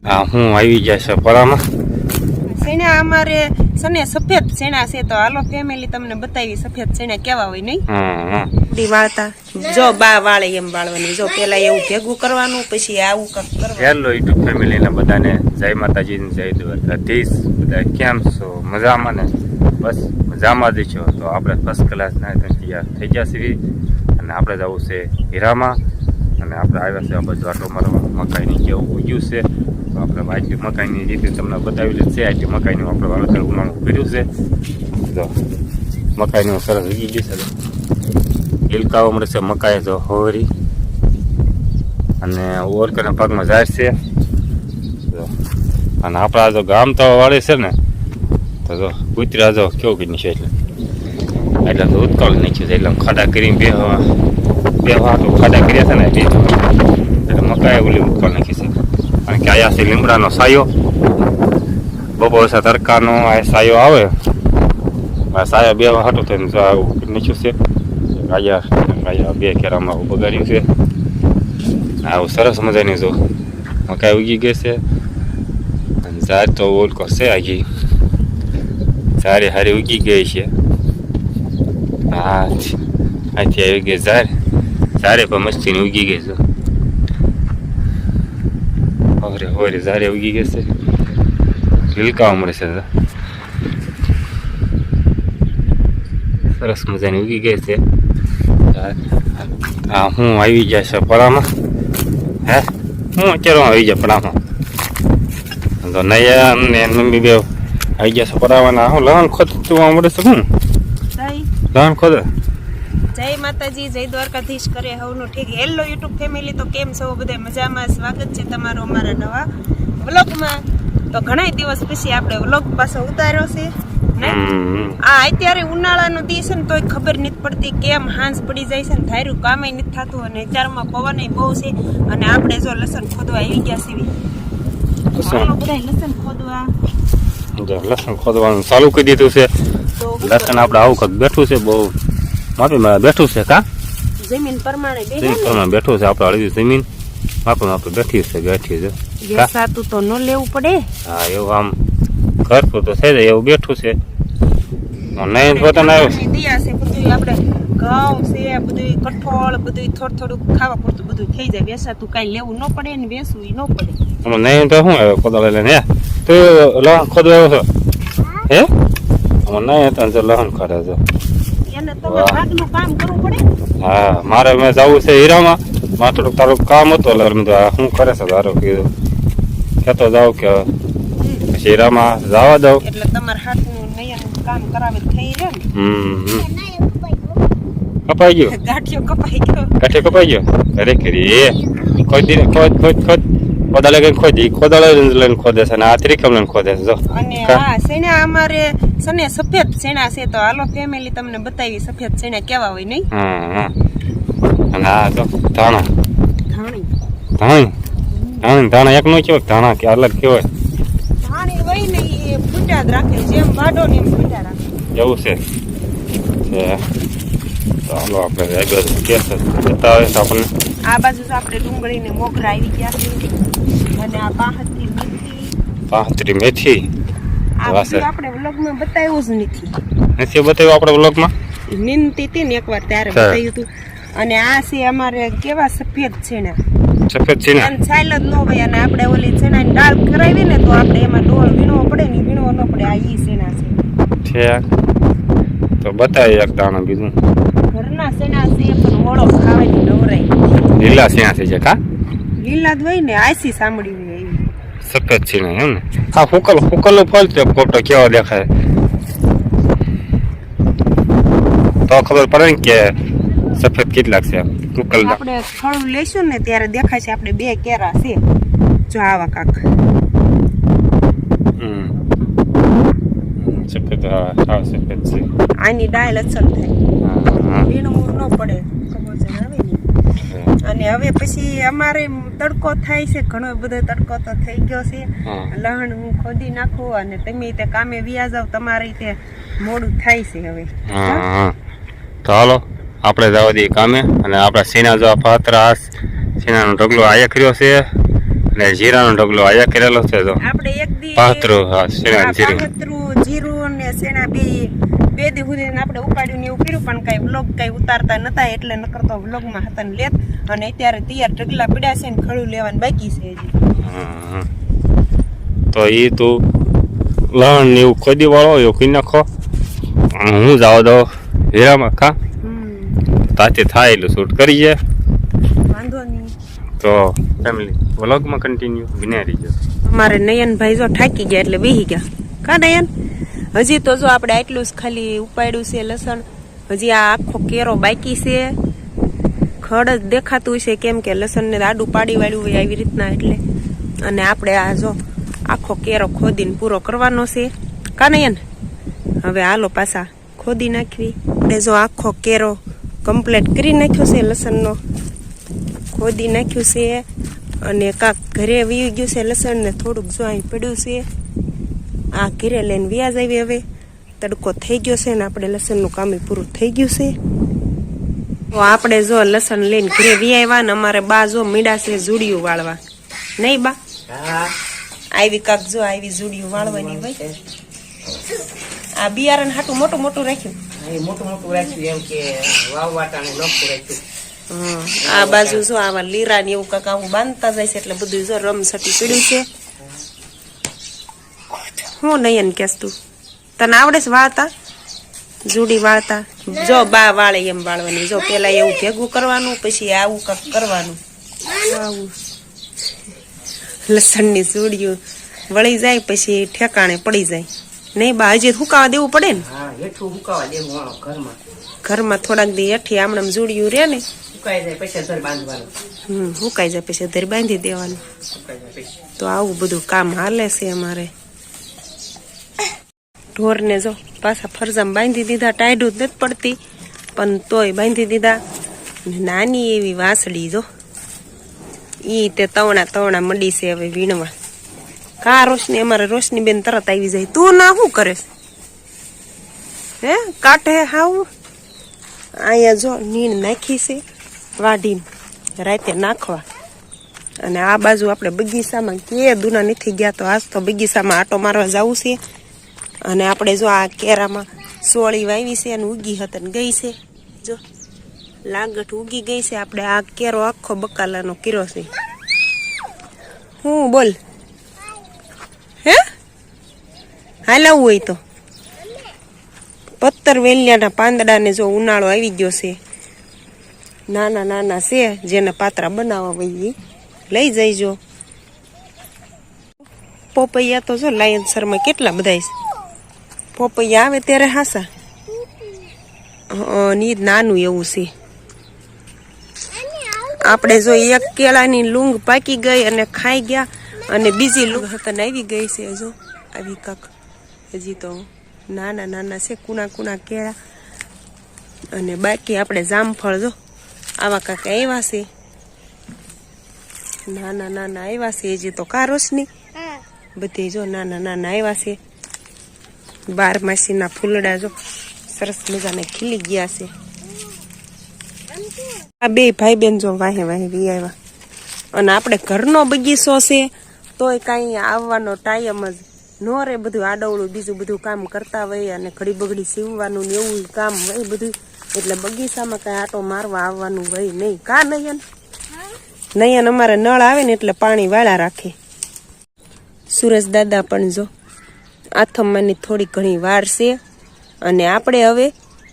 હા હું આવી ગયા છે પરામાં સેણા અમારે સને સફેદ સેણા છે તો હાલો ફેમિલી તમને બતાવી સફેદ સેણા કેવા હોય નહીં. ડી વાળતા જો બા વાળે એમ વાળવાની જો પેલા એવું ભેગું કરવાનું પછી આવું કરવાનું. હેલો યુટ્યુબ ફેમિલીને બધાને જય માતાજી જય દ્વારકાધીશ. બધા કેમ છો? મજામાં ને? બસ મજામાં જ છો. તો આપણે ફર્સ્ટ ક્લાસના તૈયાર થઈ ગયા છીએ અને આપણે જવું છે હીરામાં અને આપણે આવ્યા છે આ બધું આટલો મારવા મકાઈની કેવું ઉગ્યું છે. તો આપણે આટલી મકાઈની રીતે તમને બતાવેલી છે. આટલી મકાઈનું આપણે વાવેતર ઉનાળું કર્યું છે. તો મકાઈનું સરસ ઉગી ગયું છે. ગિલકાઓ મળે છે મકાઈ તો હોરી અને ઓરકરના ભાગમાં જાય છે. અને આપણા જો ગામ તો વાળે છે ને તો જો કૂતરા જો કેવું કરી છે એટલે તો ઉત્કળ નાખ્યું છે એટલે ખાડા કરીને બે વાટો ખાડા કર્યા છે ને એટલે મકાઈ ઓલી ઉત્કળ નાખી છે. કારણ કે આયા છે લીમડાનો સાયો બપોર તડકાનો આ સાયો આવે આ સાયા બે વાટો થઈને જો આવું નાખ્યું છે. ગાયા બે કેરામાં બગાડ્યું છે. આવું સરસ મજાની જો મકાઈ ઉગી ગઈ છે. અને ઝાડ તો ઓલકો છે આગી ઝાડે હારી ઉગી ગઈ છે. હા અહીંથી આવી ગઈ ઝાડે પણ મસ્તીની ઉગી ગઈ છે. હોરે ઝાડે ઉગી ગઈ છે. લીલકાઓ મળે છે સરસ મજાની ઉગી ગઈ છે. હા હું આવી ગયા છે પરામાં. હે હું અત્યારે આવી ગયા પરામાં તો નયા ને મમ્મી બે આવી ગયા છે પરાવાના. હું લહણ ખોદતું મળે છે. શું લહણ ખોદે? જય માતાજી જય દ્વારકાધીશ કરે હવનું ઠીક. હેલો યુટ્યુબ ફેમિલી તો કેમ છો? બધા મજામાં? સ્વાગત છે તમારું અમારા નવા વ્લોગમાં. તો ઘણા દિવસ પછી આપણે વ્લોગ પાછો ઉતાર્યો છે. આ અત્યારે ઉનાળાનો દિવસ ને તોય ખબર નથી પડતી કેમ હાંસ પડી જાય છે ને ધાર્યું કામે નથી થતું અને અત્યારમાં પવન બહુ છે. અને આપણે જો લસણ ખોદવા આવી ગયા છીએ. લસણ ખોદવા લસણ ખોદવાનું ચાલુ કરી દીધું છે. લસણ આપણે આવું કંઈક બેઠું છે બહુ માપી બેઠું છે. કા જમીન પ્રમાણે બેઠું છે આપણે અડધી જમીન માપે બેઠી છે સાતું તો ન લેવું પડે. હા એવું આમ ઘર તો થઈ જાય એવું બેઠું છે. નહીં પોતાને દિયા છે બધું આપણે ઘઉં છે બધું કઠોળ બધું થોડું ખાવા પૂરતું બધું થઈ જાય. વેસાતું કાંઈ લેવું ન પડે ને વેસવું ન પડે. નહીં તો શું આવે કોદાળ લઈને હે તો લહણ ખોદવા આવ્યો છો હે નહીં તો લહણ ખોદે છો એને તમારે ભાગનું કામ કરવું પડે. હા મારે મેં જવું છે હીરામાં. મારે થોડુંક તારું કામ હતું એટલે શું કરે છે તારું કીધું ખેતો જાવ કે પછી હીરામાં જવા દઉં એટલે તમારે હાથનું નૈયાનું કામ કરાવે થઈ રહે ને. કપાઈ ગયો ગાંઠિયો કપાઈ ગયો. ગાંઠિયો કપાઈ ગયો અરે કરી કોદાળે કઈ ખોદી કોદાળે લઈને ખોદે છે અને આ ત્રિકમ લઈને ખોદે છે. અને હા સેણા અમારે સને સફેદ સેણા છે તો હાલો ફેમિલી તમને બતાવી સફેદ સેણા કેવા હોય નહીં. અને આ તો ધાણા એક નો કેવો ધાણા કે અલગ કેવાય ધાણી હોય ને એ ફૂટા જ રાખે જેમ ભાડો ને એમ ફૂટા રાખે એવું છે. ચાલો આપણે બતાવે આપણને આ બાજુ આપણે ડુંગળી ને મોગરા આવી ગયા છે અને આ પાહત્રી મેથી આ બધું આપણે વ્લોગમાં બતાવ્યું જ નથી બતાવ્યું આપણે વ્લોગમાં નિમતી હતી ને એકવાર ત્યારે બતાવ્યું હતું. અને આ છે અમારે કેવા સફેદ છેણા છાલ જ ન હોય અને આપણે ઓલી છેણાની દાળ કરાવી ને તો આપણે એમાં ડોળ વીણવો પડે ને વીણવો ન પડે. આ ઈ છેણા છે તો બતાવી એક દાણા બીજું ઘરના શેણા છે પણ ઓળો ખાવાની નવરાય. લીલા શેણા થઈ જાય કા લીલા જ હોય ને આયસી સાંભળી હોય એવી સફેદ છે ને એમ ને. હા ફૂકલ ફળ છે ફોટો કેવો દેખાય તો ખબર પડે ને કે સફેદ કેટલાક છે. ફૂકલ આપણે ફળું લેશું ને ત્યારે દેખાય છે આપણે બે કેરા છે જો આવા કાક સફેદ. હા સફેદ છે. આની ડાળ અસર થાય વીણવું ન પડે કબોચન આવે ને. અને હવે પછી અમારે તડકો થાય છે ઘણો બધો તડકો તો થઈ ગયો છે. લહણ હું ખોદી નાખું અને તમે તે કામે વ્યા જાવ તમારે તે મોડું થાય છે હવે. તો હાલો આપણે જવા દઈએ કામે અને આપણા સેના જો પાત્રા સેનાનો ઢગલો આયા કર્યો છે અને જીરાનો ઢગલો આયા કરેલો છે તો આપણે એક દી પાથરું હા શેણા જીરું પાથરું જીરું અને શેણા બે દી સુધી આપણે ઉપાડ્યું ને એવું કર્યું પણ કઈ વ્લોગ કઈ ઉતારતા નતા એટલે નકર તો વ્લોગમાં હતા ને લેત અને અત્યારે તૈયાર ઢગલા પડ્યા છે ને ખડું લેવાનું બાકી છે હજી તો એ તું લણ ને એવું ખોદી વાળો એવું કઈ નાખો હું જાવ દો હીરામાં કા તાતે થાય એટલું શૂટ કરીએ વાંધો નહીં તો ફેમિલી વ્લોગમાં કન્ટિન્યુ બિના રહીજો અમારે નયનભાઈ જો થાકી ગયા એટલે બેહી ગયા કા નયન હજી તો જો આપણે આટલું જ ખાલી ઉપાડ્યું છે લસણ હજી આ આખો કેરો બાકી છે ખડ જ દેખાતું છે કેમ કે લસણને આડું પાડી વાળ્યું હોય આવી રીતના એટલે અને આપણે આ જો આખો કેરો ખોદીને પૂરો કરવાનો છે કા નયન હવે હાલો પાછા ખોદી નાખવી આપણે જો આખો કેરો કમ્પ્લીટ કરી નાખ્યો છે લસણનો ખોદી નાખ્યું છે અને કાંક ઘરે વી ગયું છે લસણ ને થોડુંક જો અહીં પડ્યું છે આ ઘરે લઈને વ્યાજ આવી હવે તડકો થઈ ગયો છે ને આપણે લસણનું કામ પૂરું થઈ ગયું છે તો આપણે જો લસણ લઈને ઘરે વ્યાવ્યા ને અમારે બા જો મીડા છે જુડિયું વાળવા નહીં બા આવી કાક જો આવી જુડિયું વાળવાની ભાઈ આ બિયારણ હાટું મોટું મોટું રાખ્યું એમ કે વાવવાટાને નોખું રાખ્યું આ બાજુ જો આવા લીરા ને એવું કાક આવું બાંધતા જાય છે એટલે બધું જો રમસટી પીડ્યું છે હું નયન કેસ તું તને આવડે છે વાળતા જુડી વાળતા જો બા વાળે એમ વાળવાની જો પેલા એવું ભેગું કરવાનું પછી આવું કાક કરવાનું આવું લસણ ની જુડિયું વળી જાય પછી ઠેકાણે પડી જાય નહીં બા હજી હુકાવા દેવું પડે ને હેઠું હુકાવા દેવું ઘરમાં થોડાક દી હેઠી આમણામ જુડિયું રે ને સુકાઈ જાય પછી ધર બાંધવાનું હુકાઈ જાય પછી ધર બાંધી દેવાનું તો આવું બધું કામ હાલે છે અમારે ઢોરને જો પાછા ફરજામ બાંધી દીધા ટાઈડું જ નથી પડતી પણ તોય બાંધી દીધા નાની એવી વાસળી જો ઈ તે તવણા મંડી છે હવે વીણવા કા રોશની અમારે રોશની બેન તરત આવી જાય તું ના શું કરે હે કાંઠે હાવ અહીંયા જો નીણ નાખી છે વાઢીને રાતે નાખવા અને આ બાજુ આપણે બગીચામાં કે દુના નથી ગયા તો આજ તો બગીચામાં આટો મારવા જવું છે અને આપણે જો આ કેરામાં સોળી વાવી છે અને ઉગી હતી ને ગઈ છે જો લાગઠ ઉગી ગઈ છે આપણે આ કેરો આખો બકાલાનો કીરો છે હું બોલ હે હાલાવું હોય તો પત્તર વેલિયાના પાંદડાને જો ઉનાળો આવી ગયો છે નાના નાના છે જેને પાતરા બનાવવા હોય લઈ જઈજો પોપૈયા તો જો લાયન્સરમાં કેટલા બધા છે પોપૈયા આવે ત્યારે હાસા ની નાનું એવું છે આપણે જો એક કેળાની લૂંગ પાકી ગઈ અને ખાઈ ગયા અને બીજી લૂંગ હકન આવી ગઈ છે જો આવી કાક હજી તો નાના નાના છે કુણા કુણા કેળા અને બાકી આપણે જામફળ જો આવા કાક આવ્યા છે નાના નાના આવ્યા છે હજી તો કારોસની બધી જો નાના નાના આવ્યા છે 12 માસીના ફૂલડા જો સરસ મજાને ખીલી ગયા છે આ બે ભાઈ બેન જો વાહે વાહે વી આવ્યા અને આપણે ઘરનો બગીચો છે તોય કાંઈ આવવાનો ટાઈમ જ નો રે બધું આડવડું બીજું બધું કામ કરતા હોય અને ઘડી બગડી સીવવાનું ને એવું કામ હોય બધું એટલે બગીચામાં કાંઈ આટો મારવા આવવાનું હોય નહીં કા નયન નયન અમારે નળ આવે ને એટલે પાણી વાળા રાખે સુરેશ દાદા પણ જો આથમવાની થોડી ઘણી વાર છે અને આપણે હવે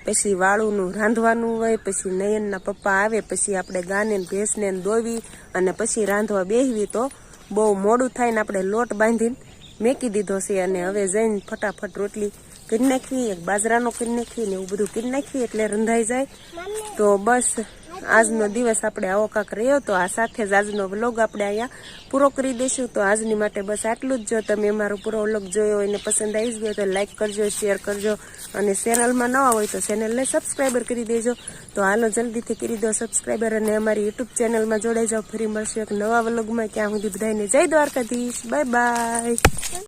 પછી વાળુનું રાંધવાનું હોય પછી નયનના પપ્પા આવે પછી આપણે ગાને ભેંસને દોવી અને પછી રાંધવા બેહવી તો બહુ મોડું થાય ને આપણે લોટ બાંધીને મેકી દીધો છે અને હવે જઈને ફટાફટ રોટલી કરી નાખવી એક બાજરાનો કરી નાખવી ને એવું બધું કરી નાખવી એટલે રંધાઈ જાય તો બસ આજનો દિવસ આપણે આવો કાંક રહ્યો તો આ સાથે જ આજનો વ્લોગ આપણે અહીંયા પૂરો કરી દઈશું તો આજની માટે બસ આટલું જ જો તમે અમારો પૂરો વ્લોગ જોયો હોય ને પસંદ આવી ગયો તો લાઈક કરજો શેર કરજો અને ચેનલમાં નવા હોય તો ચેનલને સબસ્ક્રાઈબર કરી દેજો તો હાલો જલ્દીથી કરી દો સબસ્ક્રાઈબર અને અમારી યુટ્યુબ ચેનલમાં જોડાઈ જાઓ ફરી મળશું એક નવા વ્લોગમાં ત્યાં સુધી બધાને જય દ્વારકાધીશ બાય બાય